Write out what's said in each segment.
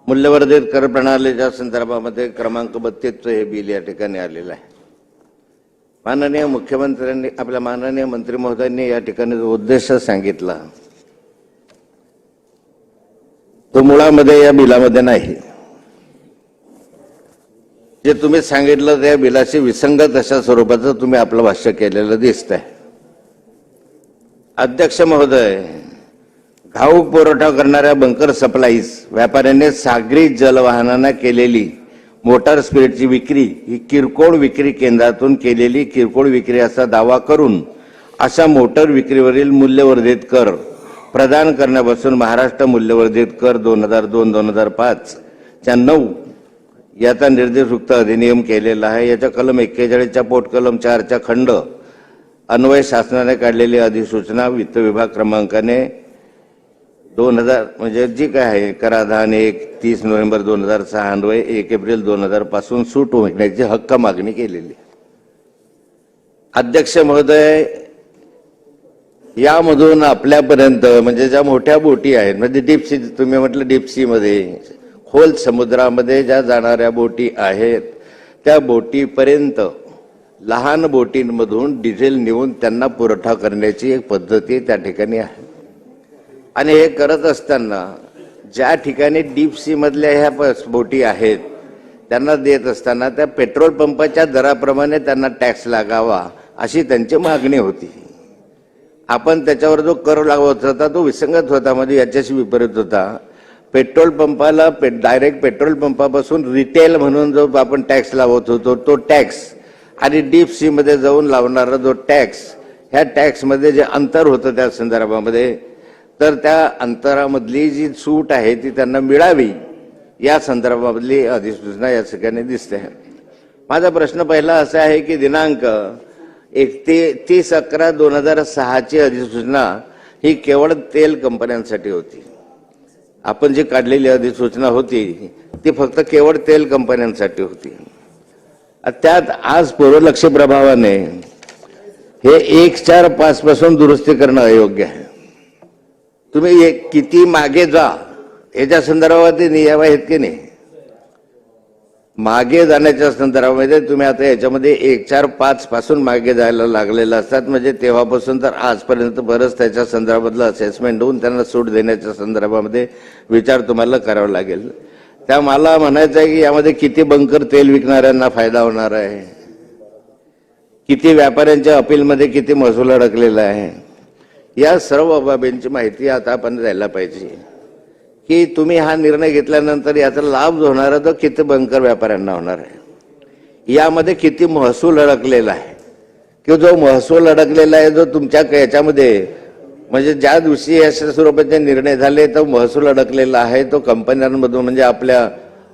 मूल्यवर्धित कर प्रणालीच्या संदर्भामध्ये क्रमांक 32 हे बिल या ठिकाणी आलेलं आहे। माननीय मुख्यमंत्र्यांनी आपल्या माननीय मंत्री महोदयांनी या ठिकाणी जो उद्देश सांगितला तो मुळामध्ये या बिलामध्ये नाही। जे तुम्ही सांगितलं त्या बिलाशी विसंगत अशा स्वरूपाचं तुम्ही आपलं भाष्य केलेलं दिसतंय। अध्यक्ष महोदय, घाऊक पुरवठा करणाऱ्या बंकर सप्लाईज व्यापाऱ्यांनी सागरी जलवाहनांना केलेली मोटार स्पिरिटची विक्री ही किरकोळ विक्री केंद्रातून केलेली किरकोळ विक्री असा दावा करून अशा मोटार विक्रीवरील मूल्यवर्धित कर प्रदान करण्यापासून महाराष्ट्र मूल्यवर्धित कर 2002-2005 च्या 9 याचा निर्देशयुक्त अधिनियम केलेला आहे। याच्या कलम 41 च्या पोटकलम 4 च्या खंड अन्वय शासनाने काढलेली अधिसूचना वित्त विभाग क्रमांकाने 2000 म्हणजे जी काय आहे कराधान 30 नोव्हेंबर 2006 अन्वय 1 एप्रिल 2000 पासून सूट होण्याची हक्क मागणी केलेली। अध्यक्ष महोदय, यामधून आपल्यापर्यंत म्हणजे ज्या मोठ्या बोटी आहेत म्हणजे डीप सी, तुम्ही म्हटलं डीप सी मध्ये खोल समुद्रामध्ये ज्या जाणाऱ्या बोटी आहेत त्या बोटीपर्यंत लहान बोटींमधून डिझेल नेऊन त्यांना पुरवठा करण्याची एक पद्धती त्या ठिकाणी आहे। आणि हे करत असताना ज्या ठिकाणी डीप सी मधल्या ह्या बोटी आहेत त्यांना देत असताना त्या पेट्रोल पंपाच्या दराप्रमाणे त्यांना टॅक्स लागावा अशी त्यांची मागणी होती। आपण त्याच्यावर जो कर लावत होता तो विसंगत होता, म्हणजे याच्याशी विपरीत होता। पेट्रोल पंपाला डायरेक्ट पेट्रोल पंपापासून रिटेल म्हणून जो आपण टॅक्स लावत होतो तो टॅक्स आणि डीप सी मध्ये जाऊन लावणारा जो टॅक्स, ह्या टॅक्स मध्ये जे अंतर होतं त्या संदर्भामध्ये, तर त्या अंतरामधली जी सूट आहे ती त्यांना मिळावी या संदर्भामधली अधिसूचना या ठिकाणी दिसते। माझा प्रश्न पहिला असा आहे की दिनांक 31/11/2006 ची अधिसूचना ही केवळ तेल कंपन्यांसाठी होती। आपण जी काढलेली अधिसूचना होती ती फक्त केवळ तेल कंपन्यांसाठी होती। त्यात आज पूर्वलक्ष्य प्रभावाने हे 145 पासून दुरुस्ती करणं अयोग्य आहे। तुम्ही किती मागे जा याच्या संदर्भात नियम आहेत की नाही? मागे जाण्याच्या संदर्भामध्ये तुम्ही आता याच्यामध्ये 145 पासून मागे जायला लागलेलं असतात, म्हणजे तेव्हापासून तर आजपर्यंत बरंच त्याच्या संदर्भातलं असेसमेंट होऊन त्यांना सूट देण्याच्या संदर्भामध्ये विचार तुम्हाला करावा लागेल। त्या मला म्हणायचं आहे की यामध्ये किती बंकर तेल विकणाऱ्यांना फायदा होणार आहे, किती व्यापाऱ्यांच्या अपीलमध्ये किती महसूल अडकलेला आहे, या सर्व बाबींची माहिती आता आपण द्यायला पाहिजे की तुम्ही हा निर्णय घेतल्यानंतर याचा लाभ होणार तो किती बंकर व्यापाऱ्यांना होणार आहे, यामध्ये किती महसूल अडकलेला आहे, किंवा जो महसूल अडकलेला आहे जो तुमच्या याच्यामध्ये म्हणजे ज्या दिवशी अशा स्वरूपाचे निर्णय झाले तो महसूल अडकलेला आहे तो कंपन्यांमधून म्हणजे आपल्या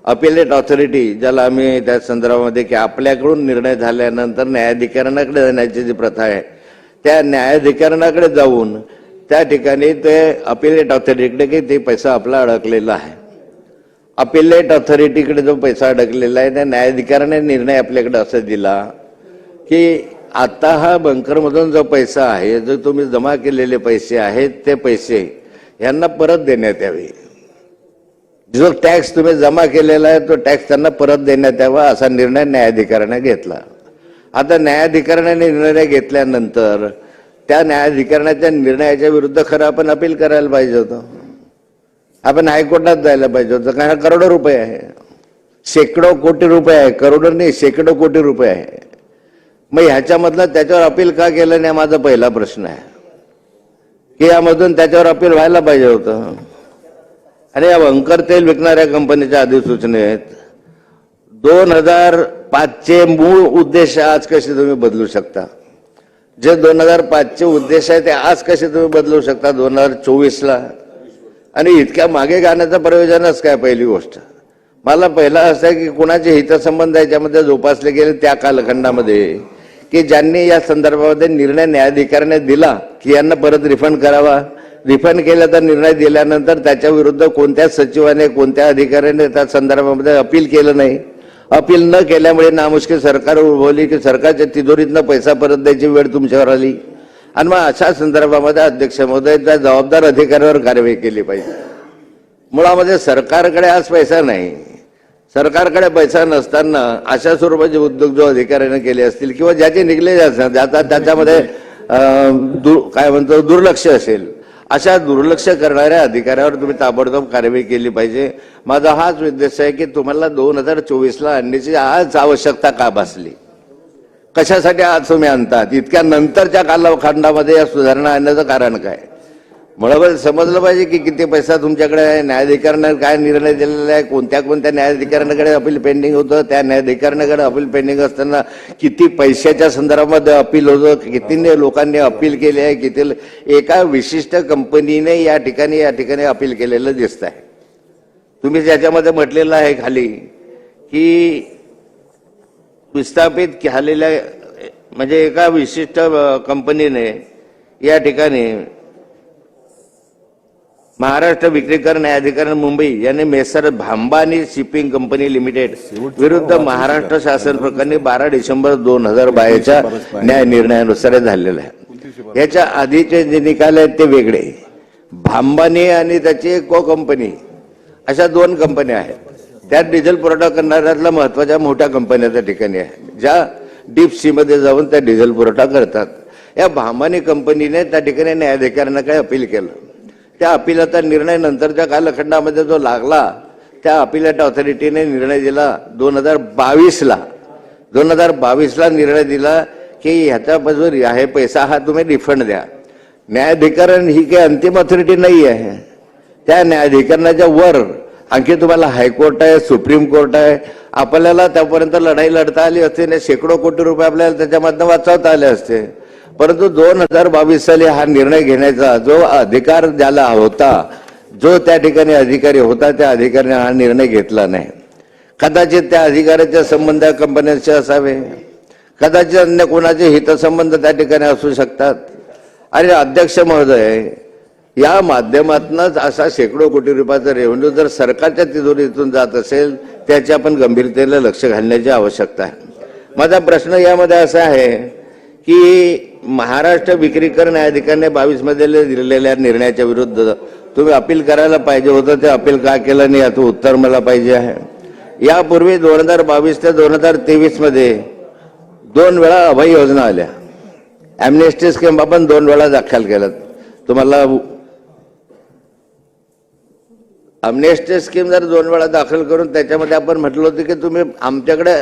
अपिलेट ऑथॉरिटी ज्याला आम्ही त्या संदर्भामध्ये की आपल्याकडून निर्णय झाल्यानंतर न्यायाधिकरणाकडे जाण्याची जी प्रथा आहे त्या न्यायाधिकरणाकडे जाऊन त्या ठिकाणी ते अपिलेट ऑथॉरिटीकडे की ते पैसा आपला अडकलेला आहे, अपिलेट ऑथॉरिटीकडे जो पैसा अडकलेला आहे त्या न्यायाधिकरणाने निर्णय आपल्याकडे असं दिला की आता हा बंकरमधून जो पैसा आहे जो तुम्ही जमा केलेले पैसे आहेत ते पैसे यांना परत देण्यात यावे। जो टॅक्स तुम्ही जमा केलेला आहे तो टॅक्स त्यांना परत देण्यात यावा असा निर्णय न्यायाधिकरणाने घेतला। आता न्यायाधिकरणाने निर्णय घेतल्यानंतर त्या न्यायाधिकरणाच्या निर्णयाच्या विरुद्ध खरं आपण अपील करायला पाहिजे होतं, आपण हायकोर्टात जायला पाहिजे होतं, कारण हा करोडो रुपये आहे, शेकडो कोटी रुपये आहे, करोडो नाही शेकडो कोटी रुपये आहे। मग ह्याच्यामधलं त्याच्यावर अपील का केलं नाही माझा पहिला प्रश्न आहे की यामधून त्याच्यावर अपील व्हायला पाहिजे होतं। आणि या बंकर तेल विकणाऱ्या कंपनीच्या अधिसूचनेत 2005 चे मूळ उद्देश आज कसे तुम्ही बदलू शकता? जे 2005 चे उद्देश आहे ते आज कसे तुम्ही बदलू शकता 2024 ला? आणि इतक्या मागे जाण्याचं प्रयोजनच काय? पहिली गोष्ट मला पहिला असं आहे की कुणाचे हितसंबंध याच्यामध्ये जोपासले गेले त्या कालखंडामध्ये की ज्यांनी या संदर्भामध्ये निर्णय न्यायाधिकरणाने दिला की यांना परत रिफंड करावा, रिफंड केला तर निर्णय दिल्यानंतर त्याच्या विरुद्ध कोणत्या सचिवाने कोणत्या अधिकाऱ्याने त्या संदर्भामध्ये अपील केलं नाही। अपील न केल्यामुळे नामुष्की सरकार उद्भवली की सरकारच्या तिजोरीतनं पैसा परत द्यायची वेळ तुमच्यावर आली। आणि मग अशा संदर्भामध्ये अध्यक्ष महोदय त्या जबाबदार अधिकाऱ्यावर कारवाई केली पाहिजे। मुळामध्ये सरकारकडे आज पैसा नाही. सरकारकडे पैसा नसताना अशा स्वरूपाचे उद्योग जो अधिकाऱ्याने केले असतील किंवा ज्याचे निघले जातात त्याच्यामध्ये काय म्हणतो दुर्लक्ष असेल, अशा दुर्लक्ष करणाऱ्या अधिकाऱ्यावर तुम्ही ताबडतोब कारवाई केली पाहिजे. माझा हाच उद्देश आहे की तुम्हाला 2024ला आणण्याची आज आवश्यकता का भासली, कशासाठी आज तुम्ही आणतात, इतक्या नंतरच्या कालखंडामध्ये या सुधारणा आणण्याचं कारण काय. मुळामध्ये समजलं पाहिजे की किती पैसा तुमच्याकडे आहे, न्यायाधिकरणाने काय निर्णय दिलेला आहे, कोणत्या कोणत्या न्यायाधिकरणाकडे अपील पेंडिंग होतं, त्या न्यायाधिकरणाकडे अपील पेंडिंग असताना किती पैशाच्या संदर्भामध्ये अपील होतं, किती लोकांनी अपील केले आहे, किती एका विशिष्ट कंपनीने या ठिकाणी अपील केलेलं दिसत आहे. तुम्ही ज्याच्यामध्ये म्हटलेलं आहे खाली की विस्थापित झालेल्या म्हणजे एका विशिष्ट कंपनीने या ठिकाणी महाराष्ट्र विक्रीकर न्यायाधिकरण मुंबई यांनी मेसर भांबानी शिपिंग कंपनी लिमिटेड विरुद्ध महाराष्ट्र शासन प्रकरणी 12 डिसेंबर 2022च्या न्याय निर्णयानुसार झालेलं आहे. याच्या आधीचे जे निकाल आहेत ते वेगळे. भांबानी आणि त्याची को कंपनी अशा 2 कंपन्या आहेत. त्यात डिझेल पुरवठा करणाऱ्यातल्या महत्वाच्या मोठ्या कंपन्या त्या ठिकाणी आहेत ज्या डीप सी मध्ये जाऊन त्या डिझेल पुरवठा करतात. या भांबानी कंपनीने त्या ठिकाणी न्यायाधिकरणाकडे अपील केलं. त्या अपिलाचा निर्णय नंतरच्या कालखंडामध्ये जो लागला त्या अपिलेट ऑथॉरिटीने निर्णय दिला 2022ला निर्णय दिला की ह्याच्या बाजूर आहे पैसा हा तुम्ही रिफंड द्या. न्यायाधिकरण ही काही अंतिम ऑथॉरिटी नाही आहे. त्या न्यायाधिकरणाच्या वर आणखी तुम्हाला हायकोर्ट आहे, सुप्रीम कोर्ट आहे. आपल्याला त्यापर्यंत लढाई लढता आली असते आणि शेकडो कोटी रुपये आपल्याला त्याच्यामधनं वाचवता आले असते. परंतु 2022 साली हा निर्णय घेण्याचा जो अधिकार ज्याला होता, जो त्या ठिकाणी अधिकारी होता, त्या अधिकाऱ्याने हा निर्णय घेतला नाही. कदाचित त्या अधिकाऱ्याचे संबंध कंपन्यांशी असावे, कदाचित अन्य कोणाचे हितसंबंध त्या ठिकाणी असू शकतात. आणि अध्यक्ष महोदय, या माध्यमातूनच असा शेकडो कोटी रुपयाचा रेव्हेन्यू जर सरकारच्या तिजोरीतून जात असेल त्याची आपण गंभीरतेने लक्ष घालण्याची आवश्यकता आहे. माझा प्रश्न यामध्ये असा आहे की महाराष्ट्र विक्रीकर न्यायाधिकरणाने 22 मध्ये दिलेल्या निर्णयाच्या विरुद्ध तुम्ही अपील करायला पाहिजे होतं, ते अपील का केलं नाही याचं उत्तर मला पाहिजे आहे. यापूर्वी 2022 ते 2023 मध्ये 2 वेळा अभय योजना आल्या. ॲम्नेस्टी स्कीम आपण 2 वेळा दाखल केलं. तुम्हाला ॲम्नेस्टी स्कीम जर 2 वेळा दाखल करून त्याच्यामध्ये आपण म्हटलं होतं की तुम्ही आमच्याकडे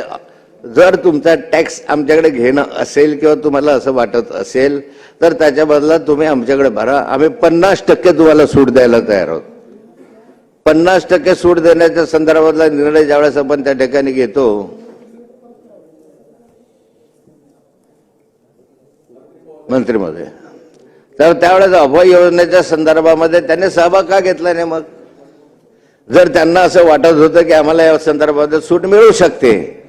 जर तुमचा टॅक्स आमच्याकडे घेणं असेल किंवा तुम्हाला असं वाटत असेल तर त्याच्या बदल्यात तुम्ही आमच्याकडे भरा, आम्ही 50% तुम्हाला सूट द्यायला तयार आहोत. 50% सूट देण्याच्या संदर्भातला निर्णय ज्यावेळेस आपण त्या ठिकाणी घेतो मंत्री महोदय, तर त्यावेळेस अभय योजनेच्या संदर्भामध्ये त्यांनी सहभाग का घेतला नाही. मग जर त्यांना असं वाटत होतं की आम्हाला या संदर्भात सूट मिळू शकते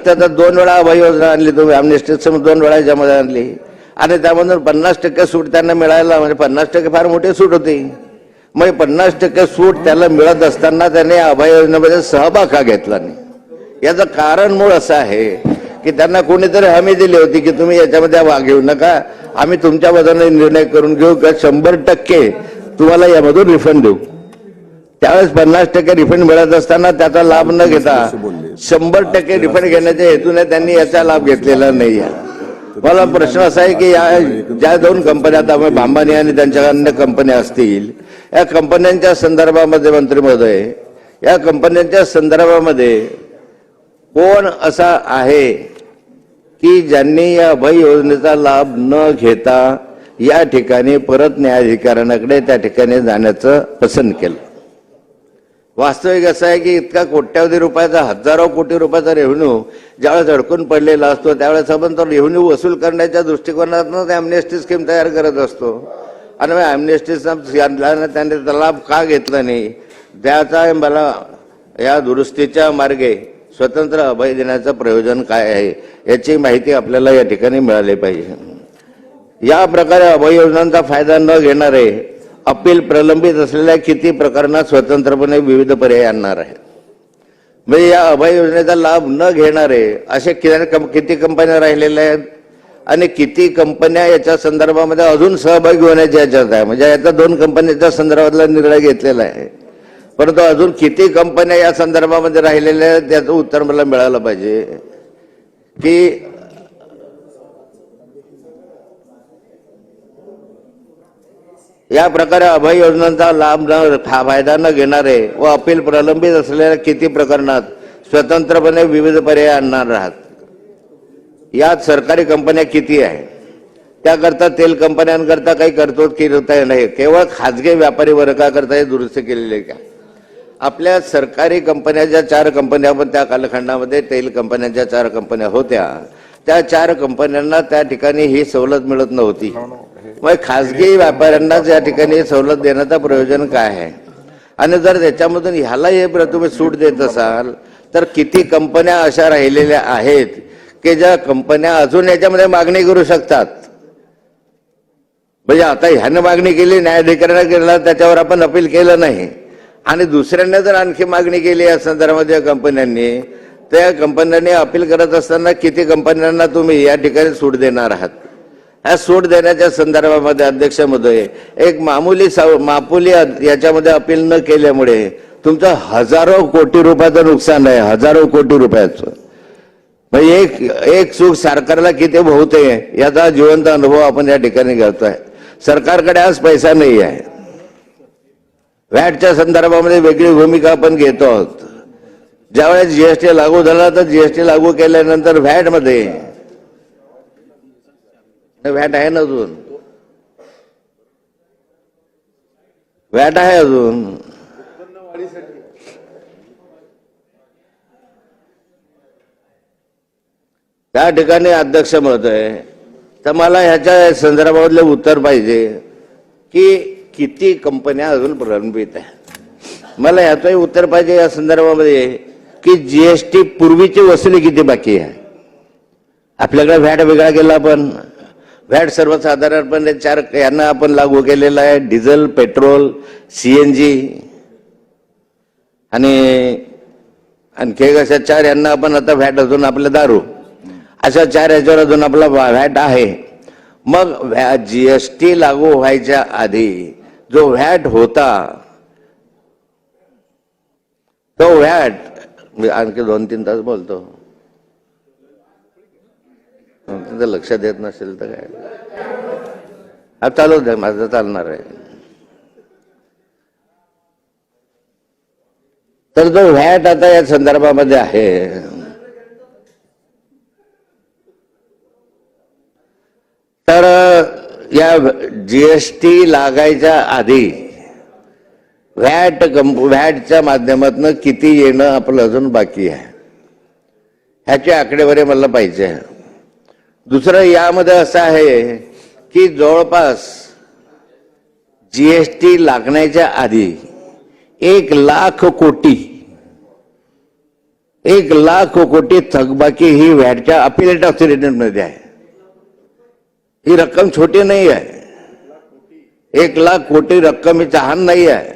तर 2 वेळा अभय योजना आणली तुम्ही, ॲम्नेस्टी 2 वेळा याच्यामध्ये आणली आणि त्यामधून 50% सूट त्यांना मिळायला म्हणजे 50% फार मोठी सूट होती. मग 50% सूट त्याला मिळत असताना त्याने अभय योजनेमध्ये सहभाग का घेतला नाही. याचं कारण मूळ असं आहे की त्यांना कोणीतरी हमी दिली होती की तुम्ही याच्यामध्ये भाग घेऊ नका, आम्ही तुमच्या बाजूने निर्णय करून घेऊ का 100% तुम्हाला यामधून रिफंड देऊ. त्यावेळेस 50% रिफंड मिळत असताना त्याचा लाभ न घेता 100% रिफंड घेण्याच्या हेतूने त्यांनी याचा लाभ घेतलेला नाही आहे. मला प्रश्न असा आहे की या ज्या 2 कंपन्या आता भांबानी आणि त्यांच्या अन्य कंपन्या असतील, या कंपन्यांच्या संदर्भामध्ये मंत्री महोदय, या कंपन्यांच्या संदर्भामध्ये कोण असा आहे की ज्यांनी या अभय योजनेचा लाभ न घेता या ठिकाणी परत न्यायाधिकरणाकडे त्या ठिकाणी जाण्याचं पसंत केलं. वास्तविक असं आहे की इतका कोट्यावधी रुपयाचा, हजारो कोटी रुपयाचा रेव्हेन्यू ज्यावेळेस अडकून पडलेला असतो त्यावेळेस आपण तो रेव्हेन्यू वसूल करण्याच्या दृष्टिकोनातून ॲम्नेस्टी स्कीम तयार करत असतो. आणि मग ॲम्नेस्टी स्कीम त्यांनी त्याचा लाभ का घेतला नाही, त्याचा मला या दुरुस्तीच्या मार्गे स्वतंत्र अभय देण्याचं प्रयोजन काय आहे याची माहिती आपल्याला या ठिकाणी मिळाली पाहिजे. या प्रकारे अभय योजनांचा फायदा न घेणारे अपील प्रलंबित असलेल्या किती प्रकरणात स्वतंत्रपणे विविध पर्याय आणणार आहेत. म्हणजे या अभय योजनेचा लाभ न घेणारे असे किती कंपन्या राहिलेल्या आहेत आणि किती कंपन्या याच्या संदर्भामध्ये अजून सहभागी होण्याच्या याच्यात आहे. म्हणजे याचा 2 कंपन्यांच्या संदर्भातला निर्णय घेतलेला आहे. परंतु अजून किती कंपन्या या संदर्भामध्ये राहिलेल्या आहेत त्याचं उत्तर मला मिळालं पाहिजे की या प्रकारे अभय योजनांचा लाभ न फायदा न घेणारे व अपील प्रलंबित असलेल्या किती प्रकरणात स्वतंत्रपणे विविध पर्याय आणणार आहात. यात सरकारी कंपन्या किती आहेत, त्याकरता तेल कंपन्यांकरता काही तरतूद केली नाही, केवळ खाजगी व्यापारी वर्गाकरता हे दुरुस्त केलेले आहे का. आपल्या सरकारी कंपन्या ज्या 4 कंपन्या पण त्या कालखंडामध्ये तेल कंपन्यांच्या 4 कंपन्या होत्या, त्या 4 कंपन्यांना त्या ठिकाणी ही सवलत मिळत नव्हती. मग खाजगी व्यापाऱ्यांना त्या ठिकाणी सवलत देण्याचं प्रयोजन काय आहे. आणि जर त्याच्यामधून ह्याला हे तुम्ही सूट देत असाल तर किती कंपन्या अशा राहिलेल्या आहेत की ज्या कंपन्या अजून याच्यामध्ये मागणी करू शकतात. म्हणजे आता ह्याने मागणी केली, न्यायाधिकरणाने केला, त्याच्यावर आपण अपील केलं नाही, आणि दुसऱ्यांना जर आणखी मागणी केली या संदर्भात कंपन्यांनी, त्या कंपन्यांनी अपील करत असताना किती कंपन्यांना तुम्ही या ठिकाणी सूट देणार आहात. ह्या सूट देण्याच्या संदर्भामध्ये अध्यक्ष महोदय एक मापुली याच्यामध्ये अपील न केल्यामुळे तुमचं हजारो कोटी रुपयाचं नुकसान आहे, हजारो कोटी रुपयाचं. म्हणजे एक चूक सरकारला किती होते याचा जिवंत अनुभव आपण या ठिकाणी घेतोय. सरकारकडे आज पैसा नाही आहे. व्हॅटच्या संदर्भामध्ये वेगळी भूमिका आपण घेतो आहोत. ज्यावेळेस जीएसटी लागू झाला तर जीएसटी लागू केल्यानंतर व्हॅटमध्ये व्हॅट आहे ना, अजून व्हॅट आहे अजून. त्या ठिकाणी अध्यक्ष महोदय तर मला ह्याच्या संदर्भातले उत्तर पाहिजे की किती कंपन्या अजून प्रलंबित आहेत. मला ह्याचंही उत्तर पाहिजे या संदर्भामध्ये की जीएसटी पूर्वीची वसुली किती बाकी आहे. आपल्याकडे व्हॅट वेगळा केला, पण व्हॅट सर्वसाधारणपणे 4 यांना आपण लागू केलेला आहे. डिझेल, पेट्रोल, सीएनजी आणि आणखी अशा 4 यांना आपण आता व्हॅट, अजून आपलं दारू, अशा 4 याच्यावर अजून आपला व्हॅट आहे. मग जीएसटी लागू व्हायच्या आधी जो व्हॅट होता तो व्हॅट, आणखी 2-3 तास बोलतो, लक्ष देत नसेल तर काय चालू द्या, माझं चालणार आहे. तर जो व्हॅट आता या संदर्भामध्ये आहे तर या जीएसटी लागायच्या आधी व्हॅटच्या माध्यमातून किती येणं आपलं अजून बाकी आहे ह्याची आकडेवारी मला पाहिजे. दुसरं यामध्ये असं आहे की जवळपास जीएसटी लागण्याच्या आधी 1 लाख कोटी थकबाकी ही व्हॅटच्या अपीलेट ऑथॉरिटीमध्ये आहे. ही रक्कम छोटी नाही आहे. 1 लाख कोटी रक्कम ही लहान नाही आहे.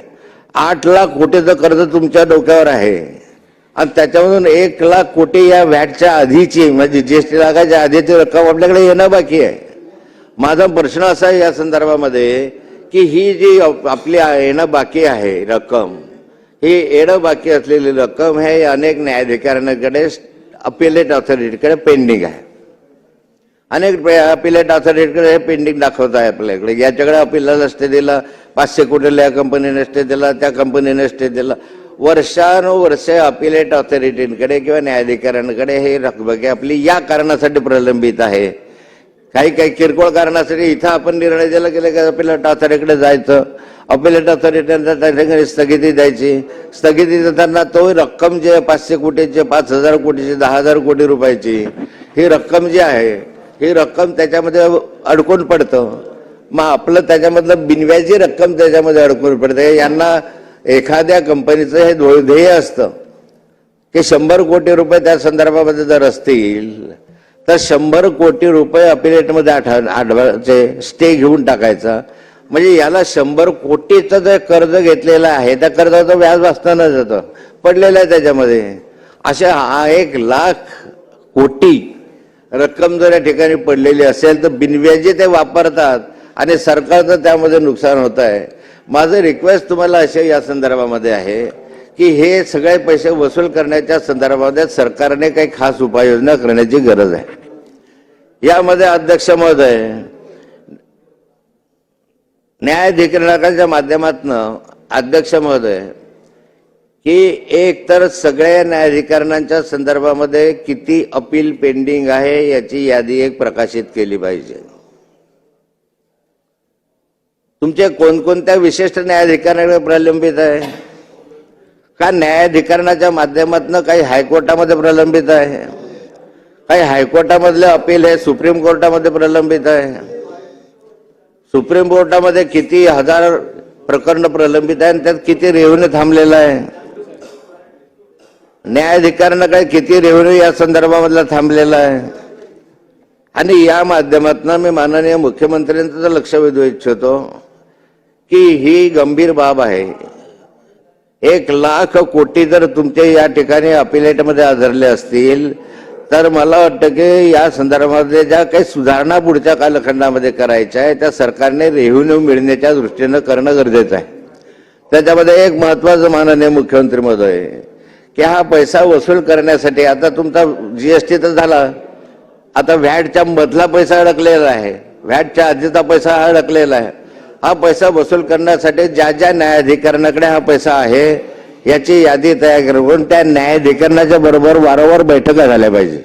8 लाख कोटीचं कर्ज तुमच्या डोक्यावर आहे आणि त्याच्यामधून 1 लाख कोटी या व्हॅटच्या आधीची, म्हणजे जीएसटी लागायच्या आधीची रक्कम आपल्याकडे येणं बाकी आहे. माझा प्रश्न असा आहे या संदर्भामध्ये की ही जी आपली येणं बाकी आहे रक्कम, ही येणं बाकी असलेली रक्कम हे अनेक न्यायाधिकरणाकडे, अपीलेट ऑथॉरिटीकडे पेंडिंग आहे. अनेक अपीलेट ऑथॉरिटीकडे पेंडिंग दाखवत आहे आपल्याकडे. याच्याकडे अपीलला स्टे दिला, 500 कोटीला या कंपनीने स्टे दिला, त्या कंपनीने स्टे दिला. वर्षानुवर्षे अपीलेट ऑथॉरिटीकडे किंवा न्यायाधिकरणाकडे हे रक्कम आपली या कारणासाठी प्रलंबित आहे. काही किरकोळ कारणासाठी इथं आपण निर्णय दिला गेला की अपीलेट ऑथॉरिटीकडे जायचं, अपीलेट ऑथॉरिटीला त्या ठिकाणी स्थगिती द्यायची. स्थगिती देताना तो रक्कम जे 500 कोटीची, 5000 कोटीची, 10,000 कोटी रुपयाची ही रक्कम जी आहे, ही रक्कम त्याच्यामध्ये अडकून पडतं. मग आपलं त्याच्यामधलं बिनव्याजी रक्कम त्याच्यामध्ये अडकून पडते. यांना एखाद्या कंपनीचं हे ध्येय असतं की 100 कोटी रुपये त्या संदर्भामध्ये जर असतील तर 100 कोटी रुपये अपीलेटमध्ये आठवायचे, स्टे घेऊन टाकायचा. म्हणजे याला 100 कोटीचं जे कर्ज घेतलेलं आहे त्या कर्जाचं व्याज वाचताना जातं, पडलेलं आहे त्याच्यामध्ये. अशा 1 लाख कोटी रक्कम जर या ठिकाणी पडलेली असेल तर बिनव्याजी ते वापरतात आणि सरकारचं त्यामध्ये नुकसान होत आहे. माझं रिक्वेस्ट तुम्हाला असे या संदर्भामध्ये आहे की हे सगळे पैसे वसूल करण्याच्या संदर्भामध्ये सरकारने काही खास उपाययोजना करण्याची गरज आहे। यामध्ये अध्यक्ष महोदय, न्यायाधिकरणाच्या माध्यमातून अध्यक्ष महोदय की एक तर सगळ्या न्यायाधिकरणांच्या संदर्भामध्ये किती अपील पेंडिंग आहे याची यादी एक प्रकाशित केली पाहिजे। तुमचे कोणकोणत्या विशिष्ट न्यायाधिकरणाकडे प्रलंबित आहे का? न्यायाधिकरणाच्या माध्यमातून काही हायकोर्टामध्ये प्रलंबित आहे, काही हायकोर्टामधले अपील हे सुप्रीम कोर्टामध्ये प्रलंबित आहे। सुप्रीम कोर्टामध्ये किती हजार प्रकरण प्रलंबित आहे आणि त्यात किती रेव्हेन्यू थांबलेला आहे? न्यायाधिकरणाकडे किती रेव्हेन्यू या संदर्भामधला थांबलेला आहे? आणि या माध्यमातून मी माननीय मुख्यमंत्र्यांचं लक्ष वेधू इच्छितो की ही गंभीर बाब आहे। 1,00,000 कोटी जर तुमचे या ठिकाणी अपिलेटमध्ये आढळले असतील तर मला वाटतं की या संदर्भामध्ये ज्या काही सुधारणा पुढच्या कालखंडामध्ये करायच्या आहे त्या सरकारने रेव्हेन्यू मिळण्याच्या दृष्टीनं करणं गरजेचं आहे। त्याच्यामध्ये एक महत्त्वाचं माननीय मुख्यमंत्री महोदय की हा पैसा वसूल करण्यासाठी आता तुमचा जीएसटी तर झाला, आता व्हॅटच्या मधला पैसा अडकलेला आहे, व्हॅटच्या आधीचा पैसा अडकलेला आहे। हा पैसा वसूल करण्यासाठी ज्या ज्या न्यायाधिकरणाकडे हा पैसा आहे याची यादी तयार करून त्या न्यायाधिकरणाच्या बरोबर वारंवार बैठका झाल्या पाहिजे।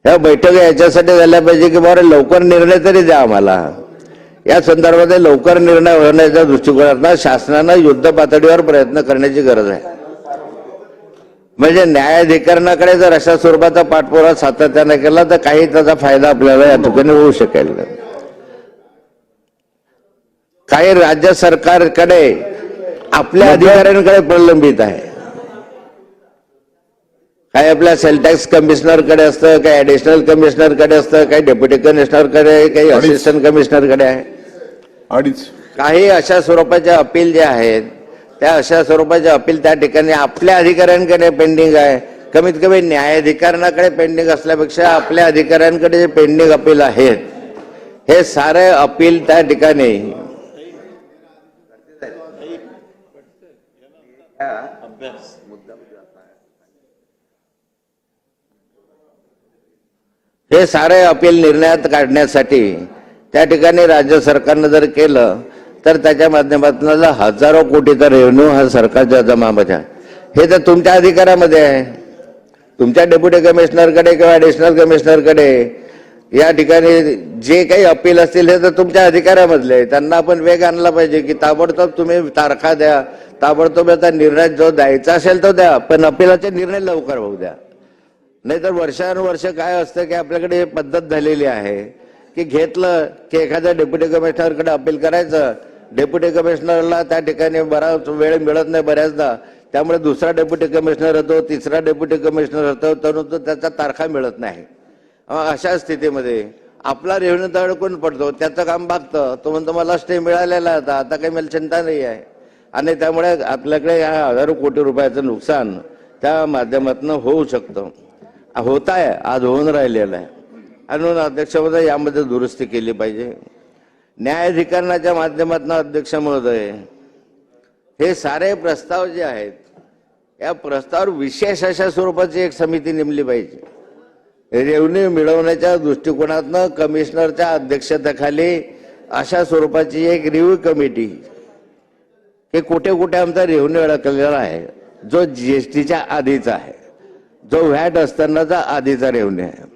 या बैठका याच्यासाठी झाल्या पाहिजे की बरं लवकर निर्णय तरी द्या आम्हाला। या संदर्भात लवकर निर्णय होण्याच्या दृष्टिकोनातून शासनानं युद्ध पातळीवर प्रयत्न करण्याची गरज आहे। म्हणजे न्यायाधिकरणाकडे जर अशा स्वरूपाचा पाठपुरावा सातत्याने केला तर काही त्याचा फायदा आपल्याला या ठिकाणी होऊ शकेल। काही राज्य सरकारकडे आपल्या अधिकाऱ्यांकडे प्रलंबित आहे, काही आपल्या सेल टॅक्स कमिशनरकडे असतं, काही ऍडिशनल कमिशनरकडे असतं, काही डेप्युटी कमिशनरकडे, काही असिस्टंट कमिशनरकडे आहे। काही अशा स्वरूपाचे अपील जे आहेत त्या अशा स्वरूपाचे अपील त्या ठिकाणी आपल्या अधिकाऱ्यांकडे पेंडिंग आहे। कमीत कमी न्यायाधिकरणाकडे पेंडिंग असल्यापेक्षा आपल्या अधिकाऱ्यांकडे जे पेंडिंग अपील आहेत हे सारे अपील त्या ठिकाणी हे सारे अपील निर्णयात काढण्यासाठी त्या ठिकाणी राज्य सरकारनं जर केलं तर त्याच्या माध्यमातून हजारो कोटीचा रेव्हेन्यू हा सरकारच्या जमामध्ये हे तर तुमच्या अधिकारामध्ये आहे। तुमच्या डेप्युटी कमिशनरकडे किंवा ऍडिशनल कमिशनरकडे या ठिकाणी जे काही अपील असतील हे तर तुमच्या अधिकारामधले, त्यांना आपण वेग आणला पाहिजे की ताबडतोब तुम्ही तारखा द्या, ताबडतोब आता निर्णय जो द्यायचा असेल तो द्या, पण अपिलाचे निर्णय लवकर होऊ द्या। नाहीतर वर्षानुवर्ष काय असतं की आपल्याकडे पद्धत झालेली आहे की घेतलं की एखाद्या डेप्युटी कमिशनरकडे अपील करायचं, डेप्युटी कमिशनरला त्या ठिकाणी बराच वेळ मिळत नाही बऱ्याचदा, त्यामुळे दुसरा डेप्युटी कमिशनर होतो, तिसरा डेप्युटी कमिशनर होतो, परंतु त्याचा तारखा मिळत नाही। अशा स्थितीमध्ये आपला रेव्हेन्यू तर अडकून पडतो, त्याचं काम बघतं, तो म्हणतो मला स्टे मिळालेला होता, आता काही मला चिंता नाही आहे। आणि त्यामुळे आपल्याकडे या हजारो कोटी रुपयाचं नुकसान त्या माध्यमातून होऊ शकतं, होत आहे, आज होऊन राहिलेलं आहे। म्हणून अध्यक्ष महोदय यामध्ये दुरुस्ती केली पाहिजे। न्यायाधिकरणाच्या माध्यमातून अध्यक्ष महोदय हे सारे प्रस्ताव जे आहेत या प्रस्तावावर विशेष अशा स्वरूपाची एक समिती नेमली पाहिजे। रेव्हेन्यू मिळवण्याच्या दृष्टिकोनातून कमिशनरच्या अध्यक्षतेखाली अशा स्वरूपाची एक रिव्ह्यू कमिटी की कुठे कुठे आमचा रेव्हेन्यू अडकलेला आहे, जो जीएसटीच्या आधीचा आहे, जो व्हॅट असतानाचा आधीचा रेव्हेन्यू आहे।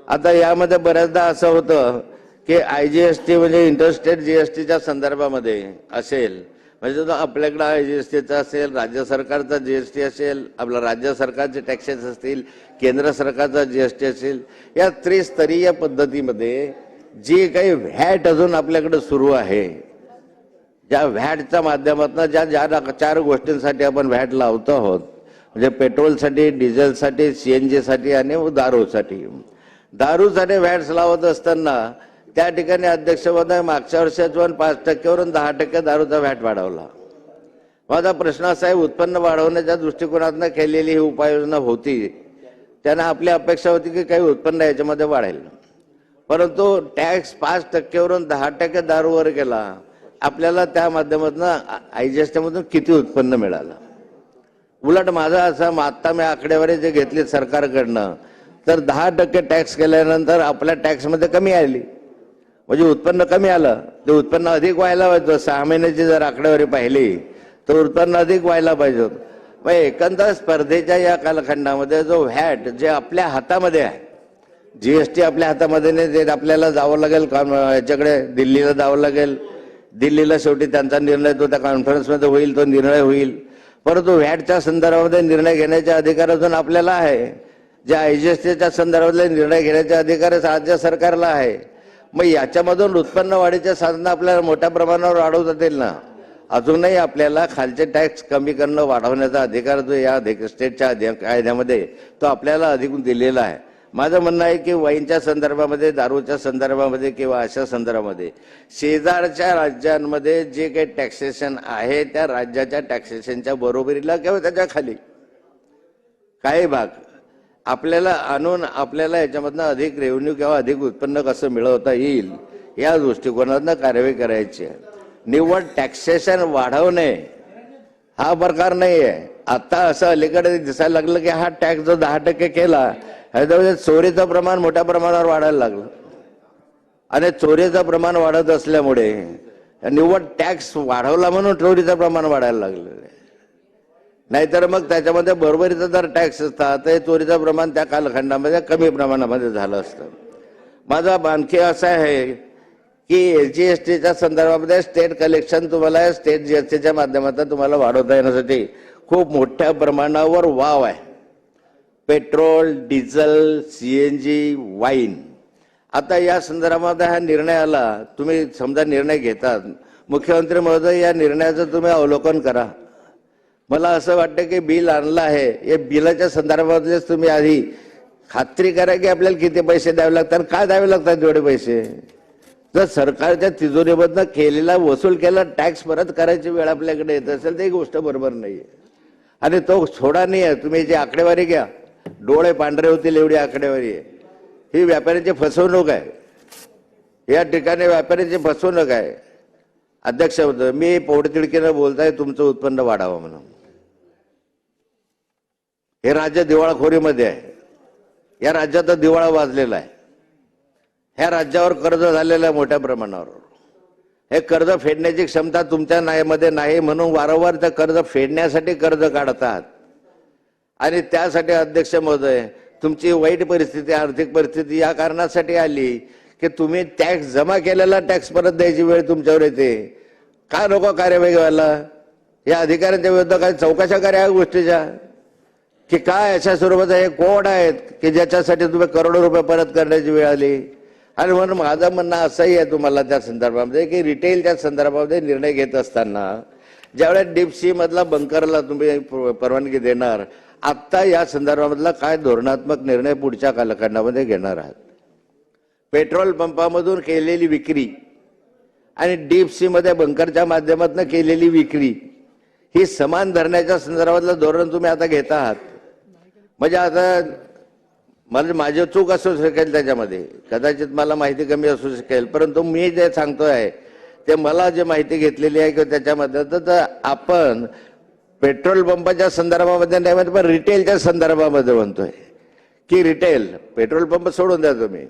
आता यामध्ये बऱ्याचदा असं होतं की आयजीएसटी म्हणजे इंटरस्टेट जीएसटीच्या संदर्भामध्ये असेल, म्हणजे जो आपल्याकडे आयजीएसटीचा असेल, राज्य सरकारचा जीएसटी असेल, आपला राज्य सरकारचे टॅक्सेस असतील, केंद्र सरकारचा जीएसटी असेल, या त्रिस्तरीय पद्धतीमध्ये जी काही व्हॅट अजून आपल्याकडे सुरू आहे, ज्या व्हॅटच्या माध्यमातून ज्या ज्या 4 गोष्टींसाठी आपण व्हॅट लावतो आहोत, म्हणजे पेट्रोलसाठी, डिझेलसाठी, सीएनजी साठी आणि दारूसाठी व्हॅट्स लावत असताना त्या ठिकाणी अध्यक्ष महोदय मागच्या वर्षाच्या 5% वरून 10% दारूचा व्हॅट वाढवला। माझा प्रश्न असा आहे, उत्पन्न वाढवण्याच्या दृष्टिकोनातून केलेली ही उपाययोजना होती, त्यांना आपली अपेक्षा होती की काही उत्पन्न याच्यामध्ये वाढेल, परंतु टॅक्स 5% वरून 10% दारूवर गेला। आपल्याला त्या माध्यमातून आयजीएसटीमधून किती उत्पन्न मिळालं. उलट माझा असं आता मी आकडेवारी जे घेतली सरकारकडनं तर 10% टॅक्स केल्यानंतर आपल्या टॅक्समध्ये कमी आली, म्हणजे उत्पन्न कमी आलं. ते उत्पन्न अधिक व्हायला पाहिजे. 6 महिन्याची जर आकडेवारी पाहिली तर उत्पन्न अधिक व्हायला पाहिजे होतं. मग एकंदर स्पर्धेच्या या कालखंडामध्ये जो व्हॅट जे आपल्या हातामध्ये आहे, जीएसटी आपल्या हातामध्ये नाही, ते आपल्याला जावं लागेल याच्याकडे दिल्लीला जावं लागेल. दिल्लीला शेवटी त्यांचा निर्णय तो त्या कॉन्फरन्समध्ये होईल, तो निर्णय होईल. परंतु व्हॅटच्या संदर्भामध्ये निर्णय घेण्याचा अधिकार अजून आपल्याला आहे. ज्या आयजीएसटीच्या संदर्भातले निर्णय घेण्याचा अधिकार राज्य सरकारला आहे. मग याच्यामधून उत्पन्न वाढीच्या साधनं आपल्याला मोठ्या प्रमाणावर वाढवता येईल ना. अजूनही आपल्याला खालचे टॅक्स कमी करणं वाढवण्याचा अधिकार जो या स्टेटच्या कायद्यामध्ये तो आपल्याला अधिक दिलेला आहे. माझं म्हणणं आहे की वाईनच्या संदर्भामध्ये, दारूच्या संदर्भामध्ये किंवा अशा संदर्भामध्ये शेजारच्या राज्यांमध्ये जे काही टॅक्सेशन आहे त्या राज्याच्या टॅक्सेशनच्या बरोबरीला किंवा त्याच्या खाली काही भाग आपल्याला आणून आपल्याला याच्यामधनं अधिक रेव्हेन्यू किंवा अधिक उत्पन्न कसं मिळवता येईल या दृष्टिकोनातनं कार्यवाही करायची आहे. निव्वळ टॅक्सेशन वाढवणे हा प्रकार नाही आहे. आता असं अलीकडे दिसायला लागलं की हा टॅक्स जो 10% केला ह्याच्यामध्ये चोरीचं प्रमाण मोठ्या प्रमाणावर वाढायला लागलं. आणि चोरीचं प्रमाण वाढत असल्यामुळे निव्वळ टॅक्स वाढवला म्हणून चोरीचं प्रमाण वाढायला लागलं. नाहीतर मग त्याच्यामध्ये बरोबरीचा जर टॅक्स असता तर चोरीचं प्रमाण त्या कालखंडामध्ये कमी प्रमाणामध्ये झालं असतं. माझा आणखी असा आहे की एसजीएसटीच्या संदर्भामध्ये स्टेट कलेक्शन तुम्हाला स्टेट जीएसटीच्या माध्यमातून तुम्हाला वाढवता येण्यासाठी खूप मोठ्या प्रमाणावर वाव आहे. Petrol, diesel, CNG, wine. आता या संदर्भामध्ये हा निर्णय आला, तुम्ही समजा निर्णय घेतात, मुख्यमंत्री महोदय या निर्णयाचं तुम्ही अवलोकन करा. मला असं वाटतं की बिल आणलं आहे, या बिलाच्या संदर्भामध्येच तुम्ही आधी खात्री करा की आपल्याला किती पैसे द्यावे लागतात, काय द्यावे लागतात तेवढे पैसे. जर सरकारच्या तिजोरीमधनं केलेला वसूल केला टॅक्स परत करायची वेळ आपल्याकडे येत असेल तर ही गोष्ट बरोबर नाहीये. आणि तो छोडा नाही आहे. तुम्ही जी आकडेवारी घ्या, डोळे पांढरे होतील एवढी आकडेवारी आहे. ही व्यापाऱ्यांची फसवणूक आहे. या ठिकाणी व्यापाऱ्यांची फसवणूक आहे. अध्यक्ष मी पोटतिडकीनं बोलताय तुमचं उत्पन्न वाढावं म्हणून. हे राज्य दिवाळखोरीमध्ये आहे. या राज्यात दिवाळा वाजलेला आहे. ह्या राज्यावर कर्ज झालेलं आहे मोठ्या प्रमाणावर. हे कर्ज फेडण्याची क्षमता तुमच्या मध्ये नाही म्हणून वारंवार त्या कर्ज फेडण्यासाठी कर्ज काढतात. आणि त्यासाठी अध्यक्ष महोदय तुमची वाईट परिस्थिती, आर्थिक परिस्थिती या कारणासाठी आली की तुम्ही टॅक्स जमा केलेला टॅक्स परत द्यायची वेळ तुमच्यावर येते. का नको कार्यवाही व्हायला? या अधिकाऱ्यांच्या विरुद्ध काही चौकशा करा या गोष्टीच्या, की काय अशा स्वरूपाचे हे कोड आहेत की ज्याच्यासाठी तुम्ही करोडो रुपये परत करण्याची वेळ आली. आणि म्हणून माझं म्हणणं असंही आहे तुम्हाला त्या संदर्भामध्ये की रिटेलच्या संदर्भामध्ये निर्णय घेत असताना ज्यावेळेस डीप सी मधला बंकरला तुम्ही परवानगी देणार, आत्ता या संदर्भामधला काय धोरणात्मक निर्णय पुढच्या कालखंडामध्ये घेणार आहात. पेट्रोल पंपामधून केलेली विक्री आणि डीप सी मध्ये बंकरच्या माध्यमातून केलेली विक्री ही समान धरण्याच्या संदर्भातलं धोरण तुम्ही आता घेत आहात. म्हणजे आता मला माझी चूक असू शकेल त्याच्यामध्ये, कदाचित मला माहिती कमी असू शकेल, परंतु मी जे सांगतोय आहे ते मला जे माहिती घेतलेली आहे किंवा त्याच्यामध्ये तर आपण पेट्रोल पंपाच्या संदर्भामध्ये नाही म्हणतो पण रिटेलच्या संदर्भामध्ये म्हणतोय की रिटेल पेट्रोल पंप सोडून द्या तुम्ही,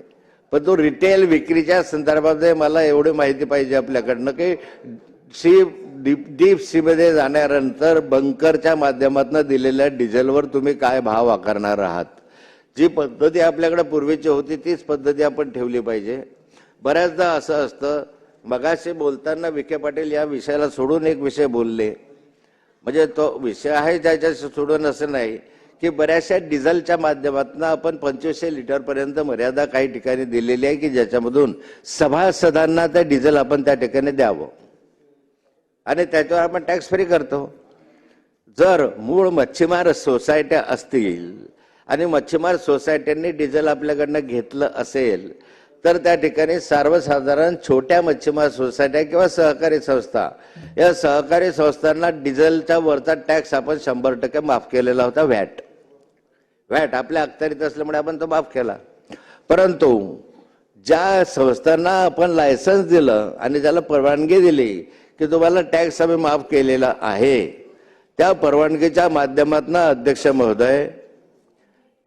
पण तो रिटेल विक्रीच्या संदर्भामध्ये मला एवढी माहिती पाहिजे आपल्याकडनं की डीप सी मध्ये जाण्यानंतर बंकरच्या माध्यमातून दिलेल्या डिझेलवर तुम्ही काय भाव आकारणार आहात. जी पद्धती आपल्याकडे पूर्वीची होती तीच पद्धती आपण ठेवली पाहिजे. बऱ्याचदा असं असतं, मगाशी बोलताना विखे पाटील या विषयाला सोडून एक विषय बोलले, म्हणजे तो विषय आहे ज्याच्याशी सोडून असं नाही की बऱ्याचशा डिझेलच्या माध्यमातून आपण 2500 लिटरपर्यंत मर्यादा काही ठिकाणी दिलेली आहे की ज्याच्यामधून सभासदांना ते डिझेल आपण त्या ठिकाणी द्यावं आणि त्याच्यावर आपण टॅक्स फ्री करतो. जर मूळ मच्छीमार सोसायट्या असतील आणि मच्छीमार सोसायट्यांनी डिझेल आपल्याकडनं घेतलं असेल तर त्या ठिकाणी सर्वसाधारण छोट्या मच्छीमार सोसायट्या किंवा सहकारी संस्था, या सहकारी संस्थांना डिझेलच्या वरचा टॅक्स आपण 100% माफ केलेला होता. व्हॅट आपल्या अखत्यारीत असल्यामुळे आपण तो माफ केला. परंतु ज्या संस्थांना आपण लायसन्स दिलं आणि त्याला परवानगी दिली की तुम्हाला टॅक्स आम्ही माफ केलेला आहे, त्या परवानगीच्या माध्यमातून अध्यक्ष महोदय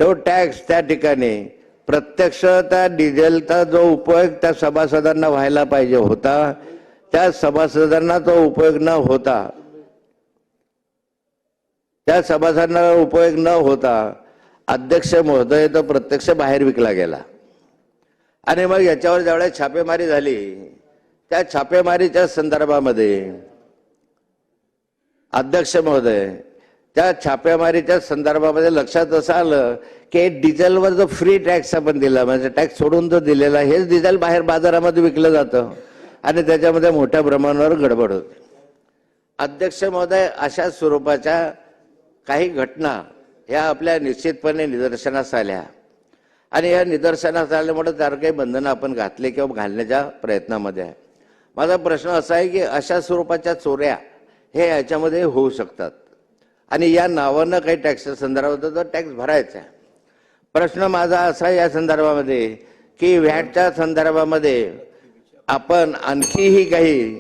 तो टॅक्स त्या ठिकाणी प्रत्यक्ष त्या डिझेलचा जो उपयोग त्या सभासदांना व्हायला पाहिजे होता, त्या सभासदांना तो उपयोग न होता, त्या सभासदांना उपयोग न होता अध्यक्ष महोदय तो प्रत्यक्ष बाहेर विकला गेला. आणि मग याच्यावर ज्यावेळेस छापेमारी झाली, त्या छापेमारीच्या संदर्भामध्ये अध्यक्ष महोदय त्या छापेमारीच्या संदर्भामध्ये लक्षात असं आलं की डिझेलवर जो फ्री टॅक्स आपण दिला, म्हणजे टॅक्स सोडून जो दिलेला, हेच डिझेल बाहेर बाजारामध्ये विकलं जातं आणि त्याच्यामध्ये मोठ्या प्रमाणावर गडबड होते. अध्यक्ष महोदय, अशा स्वरूपाच्या काही घटना ह्या आपल्या निश्चितपणे निदर्शनास आल्या आणि या निदर्शनास आल्यामुळे त्यावर काही बंधनं आपण घातले किंवा घालण्याच्या प्रयत्नामध्ये आहे. माझा प्रश्न असा आहे की अशा स्वरूपाच्या चोऱ्या हे याच्यामध्ये होऊ शकतात आणि या नावानं काही टॅक्स संदर्भात तो टॅक्स भरायचा आहे. प्रश्न माझा असा या संदर्भामध्ये की व्हॅटच्या संदर्भामध्ये आपण आणखीही काही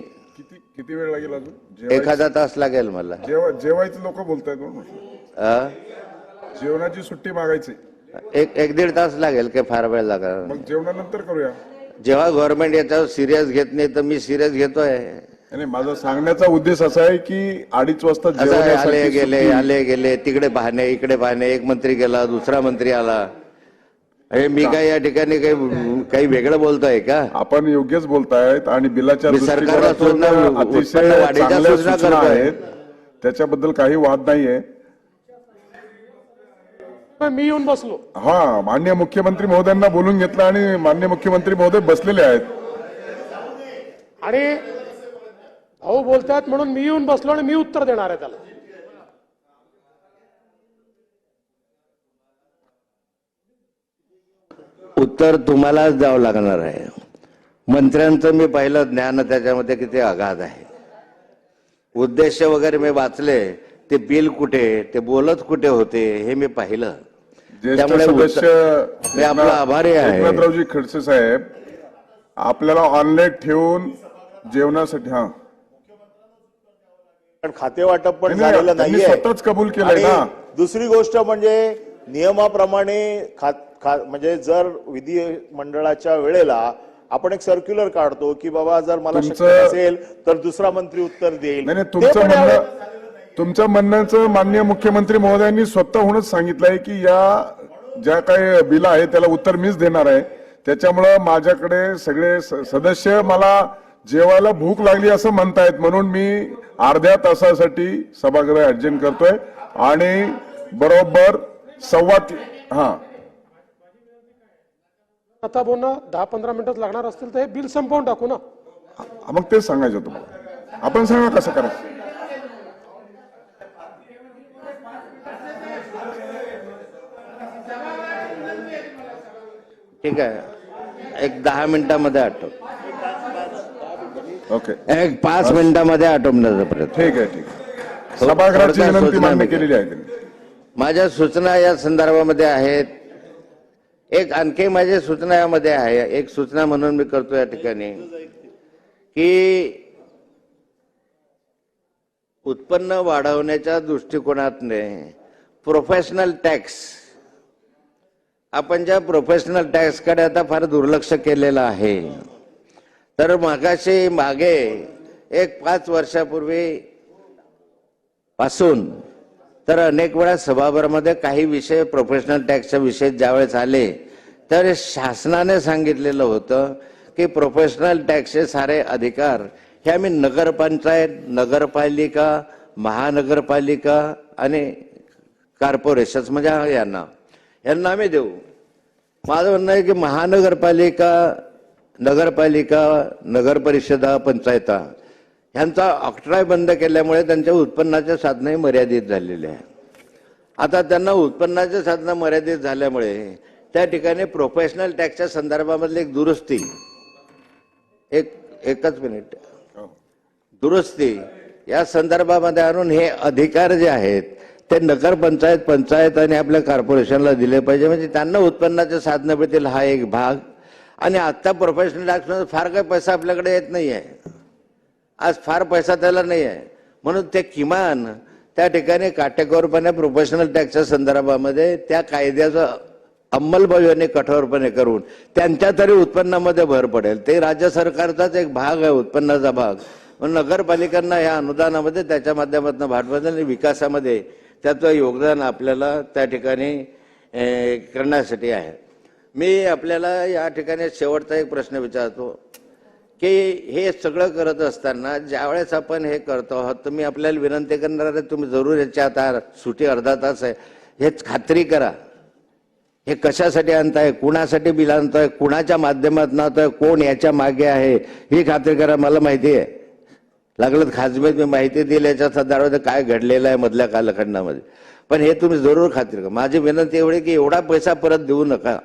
किती वेळ लागेल अजून? एखादा तास लागेल मला. जेवायचे लोक बोलतायत म्हणून जेवणाची सुट्टी मागायची. एक दीड तास लागेल की फार वेळ लागेल? मग जेवणानंतर करूया. जेव्हा गव्हर्नमेंट याच्यावर सिरियस घेत नाही तर मी सिरियस घेतोय. नाही, माझा सांगण्याचा उद्देश असा आहे की 2:30 वाजता आले गेले तिकडे पाहणे इकडे पाहणे, एक मंत्री गेला दुसरा मंत्री आला. हे मी काय या ठिकाणी काही वेगळं बोलतोय का? आपण योग्यच बोलतायत आणि बिलाच्या सरकारला सूचना अतिशय वाढीच्या चांगल्या सूचना सूचना करतोय. आहेत, त्याच्याबद्दल काही वाद नाहीये. मी येऊन बसलो. हा, माननीय मुख्यमंत्री महोदयांना बोलून घेतलं आणि माननीय मुख्यमंत्री महोदय बसलेले आहेत आणि भाऊ बोलतात म्हणून मी येऊन बसलो आणि मी उत्तर देणार आहे त्याला. उत्तर तुम्हालाच द्यावं लागणार आहे. मंत्र्यांचं मी पाहिलं ज्ञान त्याच्यामध्ये किती अगाध आहे. उद्देश वगैरे मी वाचले, ते बिल कुठे, ते बोलत कुठे होते हे मी पाहिलं. त्यामुळे मी आपला आभारी आहे. एकनाथरावजी खडसे साहेब, आपल्याला ऑनलाईन ठेवून जेवणासाठी पण खाते वाटप पण झालेलं नाहीये, स्वतःच कबूल केलंय ना. दुसरी गोष्ट म्हणजे नियमाप्रमाणे म्हणजे जर विधिमंडळाच्या वेळेला आपण एक सर्क्युलर काढतो की बाबा जर मला शक्य असेल तर दुसरा मंत्री उत्तर देईल. नाही, तुमचं म्हणण्याचं माननीय मुख्यमंत्री महोदयांनी स्वतःहूनच सांगितलंय की या ज्या काही बिल आहे त्याला उत्तर मीच देणार आहे. त्याच्यामुळं माझ्याकडे सगळे सदस्य मला जेवायला भूक लागली असं म्हणतायत, म्हणून मी अर्ध्या तासासाठी सभागृह ऍडजस्ट करतोय आणि बरोबर 15:15 आता बोलणं 10-15 मिनिटच लागणार असतील तर हे बिल संपवून टाकू ना. मग तेच सांगायचं तुम्हाला. आपण सांगा कसं करायचं. ठीक आहे, एक 10 मिनिटामध्ये आटो. ओके, एक 5 मिनिटामध्ये आटोपण्याचा प्रयत्न. ठीक आहे. सभागृहाची विनंती मान्य केलेली आहे. माझ्या सूचना या संदर्भामध्ये आहेत. एक आणखी माझी सूचना यामध्ये आहे, एक सूचना म्हणून मी करतो या ठिकाणी की उत्पन्न वाढवण्याच्या दृष्टिकोनातने प्रोफेशनल टॅक्स, आपण ज्या प्रोफेशनल टॅक्सकडे आता फार दुर्लक्ष केलेलं आहे. तर मागे एक 5 वर्षापूर्वी पासून तर अनेक वेळा सभागृहामध्ये काही विषय प्रोफेशनल टॅक्सच्या विषय ज्यावेळेस आले तर शासनाने सांगितलेलं होतं की प्रोफेशनल टॅक्सचे सारे अधिकार हे आम्ही नगरपंचायत, नगरपालिका, महानगरपालिका आणि कॉर्पोरेशन्स म्हणजे यांना आम्ही देऊ. माझं म्हणणं आहे की महानगरपालिका, नगरपालिका, नगरपरिषदा, पंचायता ह्यांचा ऑक्ट्रॉय बंद केल्यामुळे त्यांच्या उत्पन्नाच्या साधने मर्यादित झालेले आहे. आता त्यांना उत्पन्नाचे साधनं मर्यादित झाल्यामुळे त्या ठिकाणी प्रोफेशनल टॅक्सच्या संदर्भामधली एक दुरुस्ती, एकच मिनिट, दुरुस्ती या संदर्भामध्ये आणून हे अधिकार जे आहेत ते नगरपंचायत, पंचायत आणि आपल्या कॉर्पोरेशनला दिले पाहिजे, म्हणजे त्यांना उत्पन्नाचे साधनं मिळतील हा एक भाग. आणि आत्ता प्रोफेशनल टॅक्समध्ये फार काही पैसा आपल्याकडे येत नाही आहे. आज फार पैसा त्याला नाही आहे, म्हणून ते किमान त्या ठिकाणी काटेकोरपणे प्रोफेशनल टॅक्सच्या संदर्भामध्ये त्या कायद्याचं अंमलबजावणी कठोरपणे करून त्यांच्या तरी उत्पन्नामध्ये भर पडेल. ते राज्य सरकारचाच एक भाग आहे, उत्पन्नाचा भाग. म्हणून नगरपालिकांना या अनुदानामध्ये त्याच्या माध्यमातून भांडवल आणि विकासामध्ये त्याचं योगदान आपल्याला त्या ठिकाणी करण्यासाठी आहे. मी आपल्याला या ठिकाणी शेवटचा एक प्रश्न विचारतो की हे सगळं करत असताना ज्यावेळेस आपण हे करतो आहोत तर मी आपल्याला विनंती करणार आहे, तुम्ही जरूर याच्या आता सुटी अर्धा तास आहे, हेच खात्री करा हे कशासाठी आणताय, कुणासाठी बिल आणतोय, कुणाच्या माध्यमातून आणतोय, कोण याच्या मागे आहे ही खात्री करा. मला माहिती आहे, लागलं खाजमीत मी माहिती दिली याच्या संदर्भात काय घडलेलं आहे मधल्या कालखंडामध्ये, पण हे तुम्ही जरूर खात्री करा. माझी विनंती एवढी की एवढा पैसा परत देऊ नका.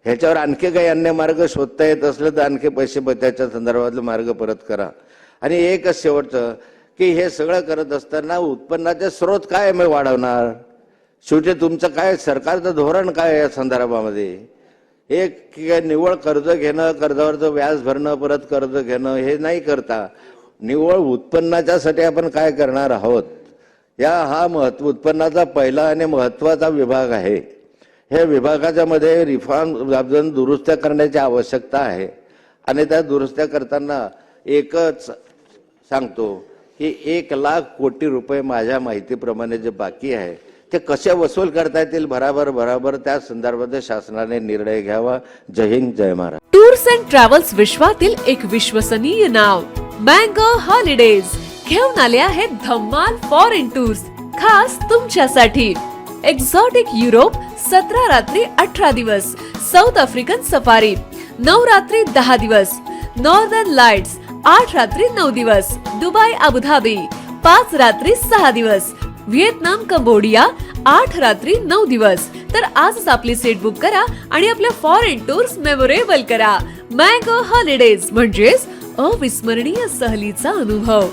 ह्याच्यावर आणखी काही अन्य मार्ग शोधता येत असले तर आणखी पैसे त्याच्या संदर्भातले मार्ग परत करा. आणि एकच शेवटचं की हे सगळं करत असताना उत्पन्नाचे स्रोत काय मी वाढवणार, शेवटी तुमचं काय सरकारचं धोरण काय या संदर्भामध्ये. एक निव्वळ कर्ज घेणं, कर्जावरचं व्याज भरणं, परत कर्ज घेणं हे नाही करता निव्वळ उत्पन्नाच्यासाठी आपण काय करणार आहोत, हा उत्पन्नाचा पहिला आणि महत्वाचा विभाग आहे. हे विभागाच्या मध्ये रिफॉर्म दुरुस्त्या करण्याची आवश्यकता आहे. आणि त्या दुरुस्त्या करताना एकच सांगतो की 1,00,000 कोटी रुपये माझ्या माहितीप्रमाणे जे बाकी आहे ते कसे वसूल करता येतील बराबर त्या संदर्भात शासनाने निर्णय घ्यावा. जय हिंद, जय महाराष्ट्र. टूर्स अँड ट्रॅव्हल्स विश्वातील एक विश्वसनीय नाव मँगो हॉलिडेज घेऊन आले आहेत धम्माल फॉरेन टूर्स खास तुमच्यासाठी. एक्झॉटिक युरोप 17 रात्री 18 दिवस, साऊथ आफ्रिकन सफारी 9 रात्री 10 दिवस, नॉर्दर्न लाईट्स 8 रात्री 9 दिवस, दुबई अबुधाबी 5 रात्री 6 दिवस, व्हिएतनाम कंबोडिया 8 रात्री 9 दिवस. तर आजच आपली सीट बुक करा आणि आपल्या फॉरेन टूर्स मेमोरेबल करा. मँगो हॉलिडेज म्हणजेच अविस्मरणीय सहलीचा अनुभव.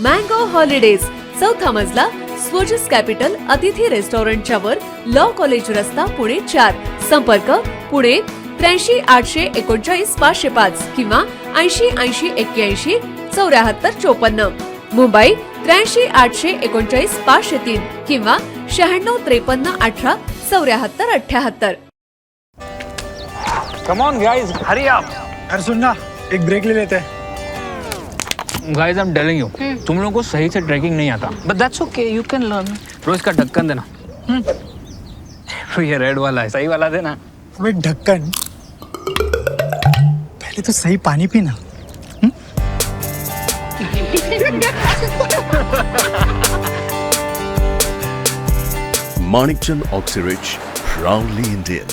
मँगो हॉलिडेज, चौथा मजला, स्वोजस कॅपिटल अतिथी रेस्टॉरंटच्या वर, लॉ कॉलेज रस्ता, पुणे 4. संपर्क पुणे 83 839 505 किंवा 80 80 81 74 54. मुंबई 83 839 503 किंवा 96 53 18 74 78. Come on guys, hurry up. अरे सुन ना, एक ब्रेक ले लेते हैं. Guys, I'm telling you, तुम लोगों को सही से ट्रैकिंग नहीं आता. But that's okay, you can learn. रोज का ढक्कन देना. तो ये रेड वाला है, सही वाला देना. अबे ढक्कन, पहले तो सही पानी पीना. Manikchand Oxyrich, proudly Indian.